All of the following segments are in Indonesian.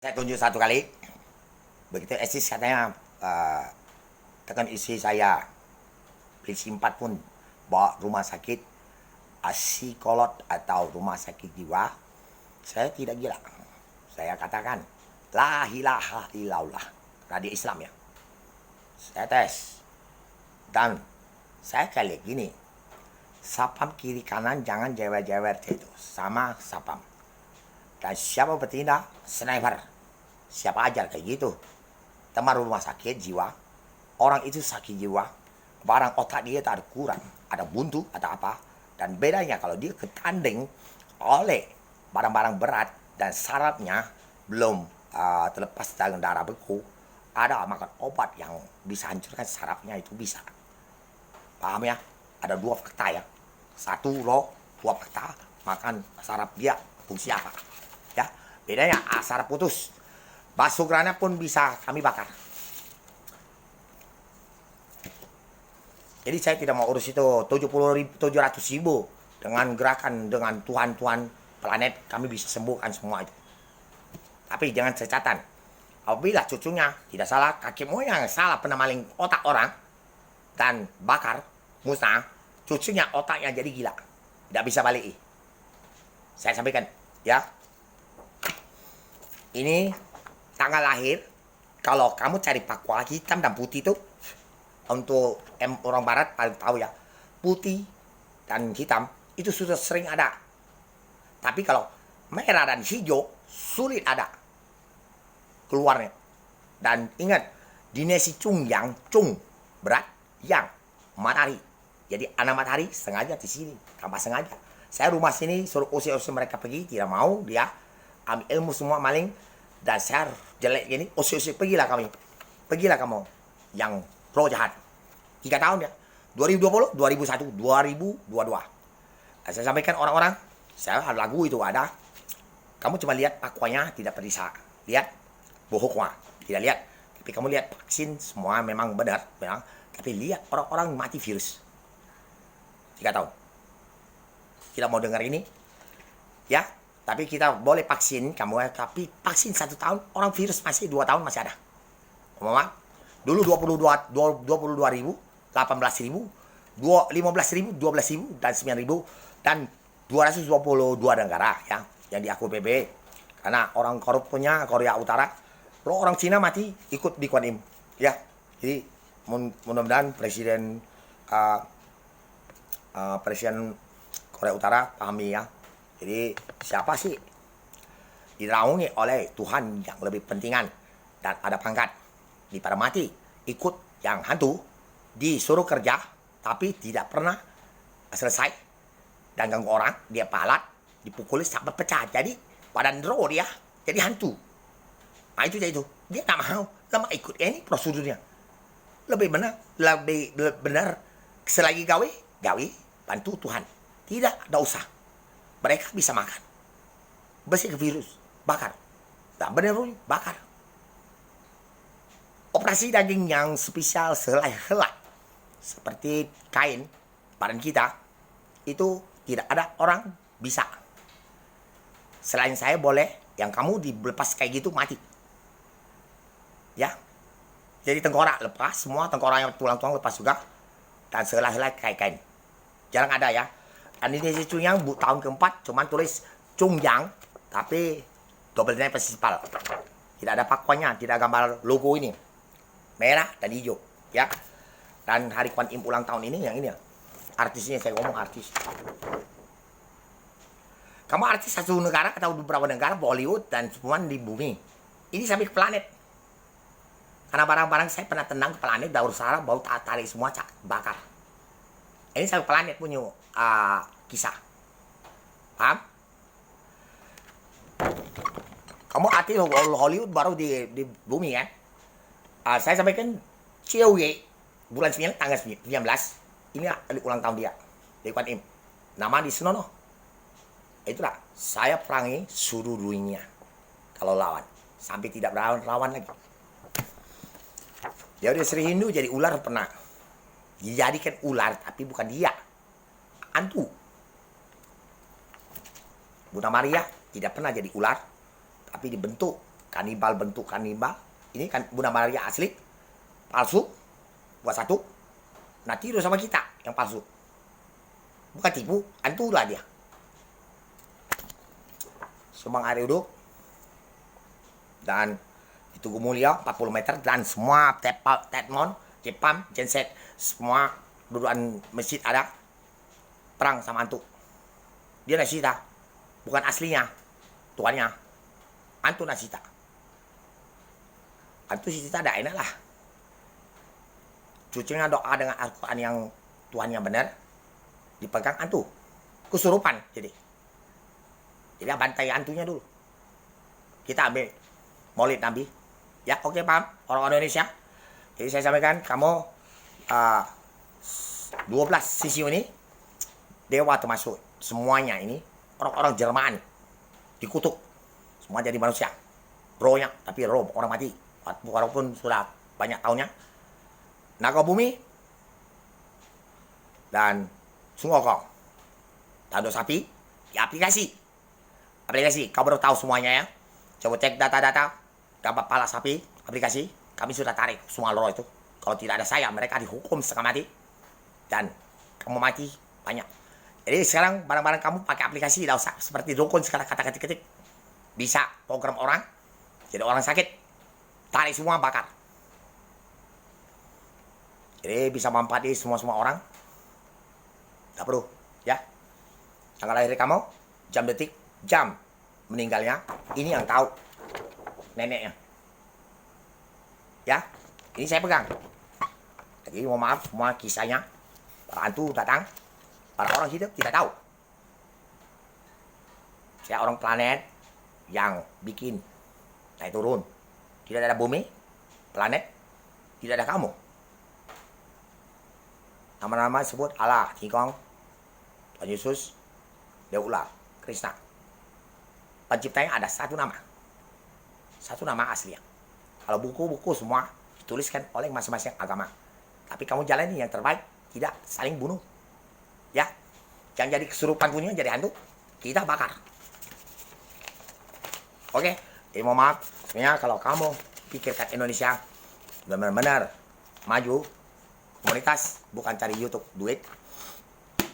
Saya tunjuk satu kali. Begitu Esis katanya tekan isi saya. Polisi 4 pun bawa rumah sakit psikolog atau rumah sakit jiwa. Saya tidak gila. Saya katakan la ilaha illallah. Radio Islam ya. Saya tes. Dan saya kali gini. Sapam kiri kanan jangan jewer-jewer itu. Sama sapam. Dan siapa bertindak? Sniper. Siapa ajar kayak gitu? Teman rumah sakit jiwa. Orang itu sakit jiwa. Barang otak dia tak ada kurang. Ada buntu, ada apa. Dan bedanya kalau dia ketanding oleh barang-barang berat dan sarafnya belum terlepas dari darah beku. Ada makan obat yang bisa hancurkan sarafnya itu bisa. Paham ya? Ada dua fakta ya. Satu lo, dua fakta. Makan saraf dia fungsi apa. Ya, bedanya saraf putus. Bakso granat pun bisa kami bakar. Jadi saya tidak mau urus itu 700.000 dengan gerakan dengan Tuhan-Tuhan planet kami bisa sembuhkan semua itu. Tapi jangan cacatan. Apabila cucunya tidak salah, kakek moyang salah pernah maling otak orang dan bakar musnah, cucunya otaknya jadi gila, tidak bisa balik. Saya sampaikan ya. Ini tanggal lahir. Kalau kamu cari pakwa hitam dan putih itu untuk orang barat paling tahu ya, putih dan hitam itu sudah sering ada. Tapi kalau merah dan hijau sulit ada keluarnya. Dan ingat, dinesi Chung yang Chung berat yang matahari. Jadi anak matahari sengaja di sini, tanpa sengaja. Saya rumah sini suruh usir-usir mereka pergi, tidak mau dia ambil ilmu semua maling dan saya jelek gini, usir-usir pergilah kami. Pergilah kamu yang pro jahat. 3 tahun ya. 2020, 2001, 2022. Saya sampaikan orang-orang, saya lagu itu ada. Kamu cuma lihat pakwanya tidak bisa. Lihat bohoknya, tidak lihat. Tapi kamu lihat vaksin semua memang benar, memang. Tapi lihat orang-orang mati virus. 3 tahun. Tidak mau dengar ini. Ya, tapi kita boleh vaksin kamu, tapi vaksin 1 tahun, orang virus masih 2 tahun masih ada. Mama, dulu 22.000, 18.000, 15.000, 12.000 dan 9.000 dan 222 negara ya yang diakui PBB. Karena orang korup punya Korea Utara, lo orang Cina mati ikut di Kuan Im ya. Jadi mudah-mudahan presiden Korea Utara pahami ya. Jadi siapa sih diraungi oleh Tuhan yang lebih pentingan dan ada pangkat daripada mati ikut yang hantu disuruh kerja tapi tidak pernah selesai dan ganggu orang, dia palat dipukuli sampai pecah, jadi badan draw dia jadi hantu. Nah itu dia tak mau lama ikut ini prosedurnya lebih benar selagi gawe bantu Tuhan, tidak ada usah. Mereka bisa makan bersih ke virus bakar, tak benar bakar. Operasi daging yang spesial selai-helai seperti kain badan kita itu tidak ada orang bisa. Selain saya boleh, yang kamu dilepas kayak gitu mati. Ya. Jadi tengkorak lepas, semua tengkorak yang tulang-tulang lepas juga. Dan selai-helai kayak kain. Jarang ada ya. Dan ini si Cungyang tahun keempat cuman tulis Cungyang tapi double name principal. Tidak ada pakuannya, tidak gambar logo ini. Merah dan hijau, ya. Dan hari Kuan Im ulang tahun ini yang ini ya. Artisnya saya ngomong artis. Kamu artis satu negara atau beberapa negara Bollywood dan semua di bumi. Ini sampai ke planet. Karena barang-barang saya pernah tendang ke planet, daur saraf, bau tarik semua bakar. Ini sampai planet punya kisah. Paham? Kamu artis Hollywood baru di bumi ya. Saya sampaikan Ciawi bulan 9 tanggal 19 ini ulang tahun dia dari Kuan Im. Nama di Senono. Itulah saya perangi seluruh dunia kalau lawan sampai tidak lawan lagi. Dia udah Sri Hindu jadi ular pernah. Dijadikan ular tapi bukan dia. Hantu. Bunda Maria tidak pernah jadi ular tapi dibentuk kanibal bentuk kanibal. Ini kan Bunda Maria asli, palsu, buat satu. Nah tidur sama kita yang palsu. Bukan tipu, hantu lah dia. Sumbang air uduk. Dan itu mulia 40 meter. Dan semua tetmon, Jepam, genset, semua dudukan masjid ada. Perang sama hantu. Dia nasita. Bukan aslinya. Tuannya. Hantu nasita. Hantu sita ada enak lah. Cucunya doa dengan Al-Quran yang Tuhannya benar. Dipegang hantu. Kesurupan jadi. Jadi bantai hantunya dulu. Kita ambil maulid Nabi. Ya oke paham orang Indonesia. Jadi saya sampaikan kamu 12 sisi ini dewa termasuk semuanya ini orang-orang Jerman dikutuk semua jadi manusia rohnya tapi roh orang mati walaupun sudah banyak tahunnya naga bumi dan sungokong tado sapi di aplikasi kau baru tahu semuanya ya coba cek data-data gambar pala sapi aplikasi kami sudah tarik semua roh itu kalau tidak ada saya mereka dihukum setengah mati dan kamu mati banyak. Jadi sekarang barang-barang kamu pakai aplikasi tidak usah seperti dukun sekarang kata ketik-ketik bisa program orang jadi orang sakit tarik semua bakar. Jadi bisa manfaati semua orang. Tak perlu ya. Tanggal lahir kamu, jam detik, jam meninggalnya ini yang tahu neneknya. Ya, ini saya pegang. Jadi mohon maaf semua kisahnya para hantu datang. Para orang hidup tidak tahu. Saya orang planet yang bikin naik turun. Tidak ada bumi, planet, tidak ada kamu. Nama-nama sebut Allah, Tingkong, Tuhan Yesus, Dewa, Krishna. Penciptanya ada satu nama. Satu nama aslinya. Kalau buku-buku semua dituliskan oleh masing-masing agama. Tapi kamu jalani yang terbaik, tidak saling bunuh. Ya, yang jadi kesurupan punya jadi hantu, kita bakar. Oke, mohon maaf. Sebenarnya kalau kamu pikirkan Indonesia benar-benar maju, komunitas, bukan cari YouTube duit.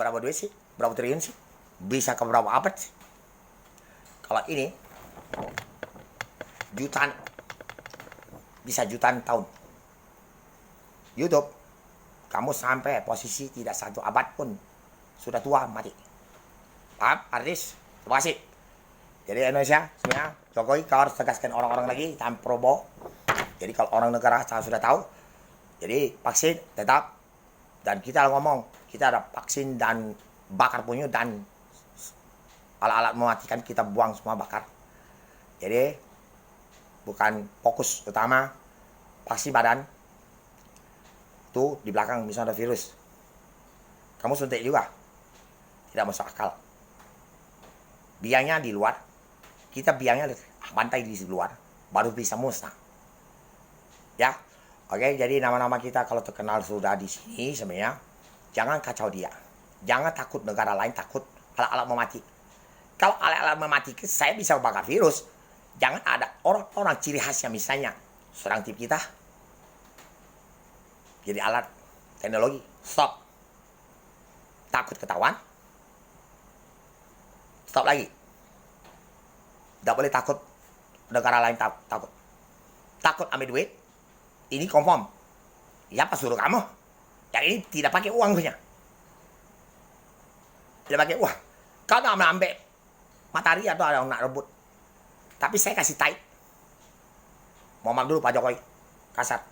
Berapa duit sih? Berapa triliun sih? Bisa ke berapa abad sih? Kalau ini, jutaan, bisa jutaan tahun. YouTube, kamu sampai posisi tidak satu abad pun, sudah tua mati. Paham artis? Terima kasih. Jadi Indonesia sebenarnya Jokowi kau harus tegaskan orang-orang lagi tanpa probo. Jadi kalau orang negara saya sudah tahu. Jadi vaksin tetap dan kita ngomong kita ada vaksin dan bakar punya dan alat-alat mematikan kita buang semua bakar. Jadi bukan fokus utama vaksin badan. Itu di belakang misalnya ada virus. Kamu suntik juga. Tidak masuk akal. Biangnya di luar. Kita biangnya bantai di luar. Baru bisa musnah. Ya. Oke, jadi nama-nama kita kalau terkenal sudah di sini sebenarnya. Jangan kacau dia. Jangan takut negara lain takut alat-alat memati. Kalau alat-alat memati saya bisa bakar virus. Jangan ada orang-orang ciri khasnya misalnya. Serang tip kita. Jadi alat teknologi. Stop. Takut ketahuan. Stop lagi. Tidak boleh takut negara lain takut. Takut ambil duit. Ini confirm. Ya apa suruh kamu? Yang ini tidak pakai uang punya. Tidak pakai uang. Kau nak ambil matahari atau ada yang nak rebut. Tapi saya kasih taik. Mohon dulu Pak Jokowi. Kasar.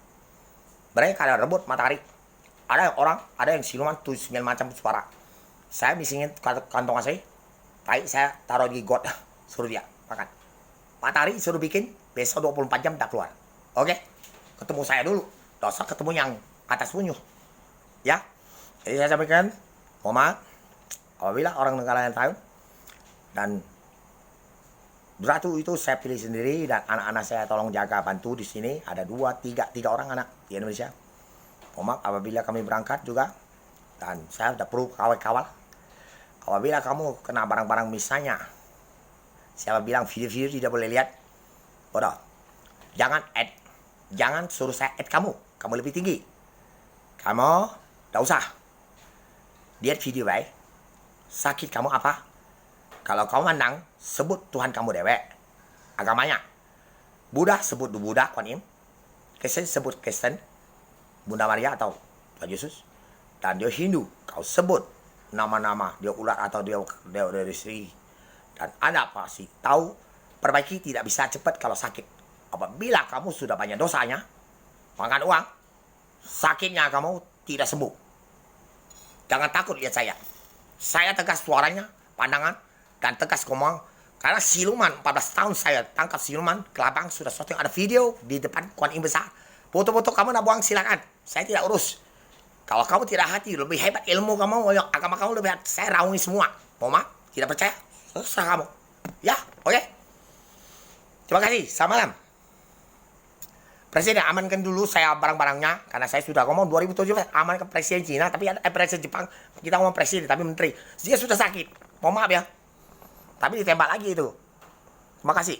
Mereka ada rebut matahari. Ada yang orang, ada yang siluman 9 macam suara. Saya misingin kantong saya. Tai saya taruh di got, suruh dia makan. Matahari suruh bikin, besok 24 jam tak keluar. Oke? Ketemu saya dulu. Dosa ketemu yang atas punyuh. Ya? Jadi saya sampaikan, mohon maaf, apabila orang negara yang tahu, dan Ratu itu saya pilih sendiri, dan anak-anak saya tolong jaga, bantu di sini. Ada 3 orang anak di Indonesia. Mohon maaf, apabila kami berangkat juga, dan saya sudah perlu kawal-kawal. Apabila kamu kena barang-barang misalnya, siapa bilang video-video tidak boleh lihat? Bodoh, Jangan suruh saya add kamu. Kamu lebih tinggi. Kamu tidak usah. Lihat video baik. Sakit kamu apa? Kalau kamu mandang, sebut Tuhan kamu dewek. Agamanya. Buddha sebut Buddha, Kuan Im. Kristen sebut Kristen. Bunda Maria atau Tuhan Yesus. Dan dia Hindu. Kau sebut nama-nama. Dia ular atau dia dari Sri. Dan Anda pasti tahu, perbaiki tidak bisa cepat kalau sakit. Apabila kamu sudah banyak dosanya, makan uang, sakitnya kamu tidak sembuh. Jangan takut lihat saya. Saya tegas suaranya, pandangan, dan tegas ngomong. Karena siluman, 14 tahun saya tangkap siluman, kelabang sudah syuting, ada video di depan Kuan Im besar. Foto-foto kamu nak buang silakan. Saya tidak urus. Kalau kamu tidak hati, lebih hebat ilmu kamu, agama kamu lebih hebat. Saya raungi semua. Mau maaf? Tidak percaya? Terserah kamu. Ya, oke. Terima kasih. Selamat malam. Presiden amankan dulu saya barang-barangnya. Karena saya sudah ngomong 2017 amankan Presiden Cina. Tapi Presiden Jepang, kita ngomong Presiden tapi Menteri. Dia sudah sakit. Mau maaf ya. Tapi ditembak lagi itu. Terima kasih.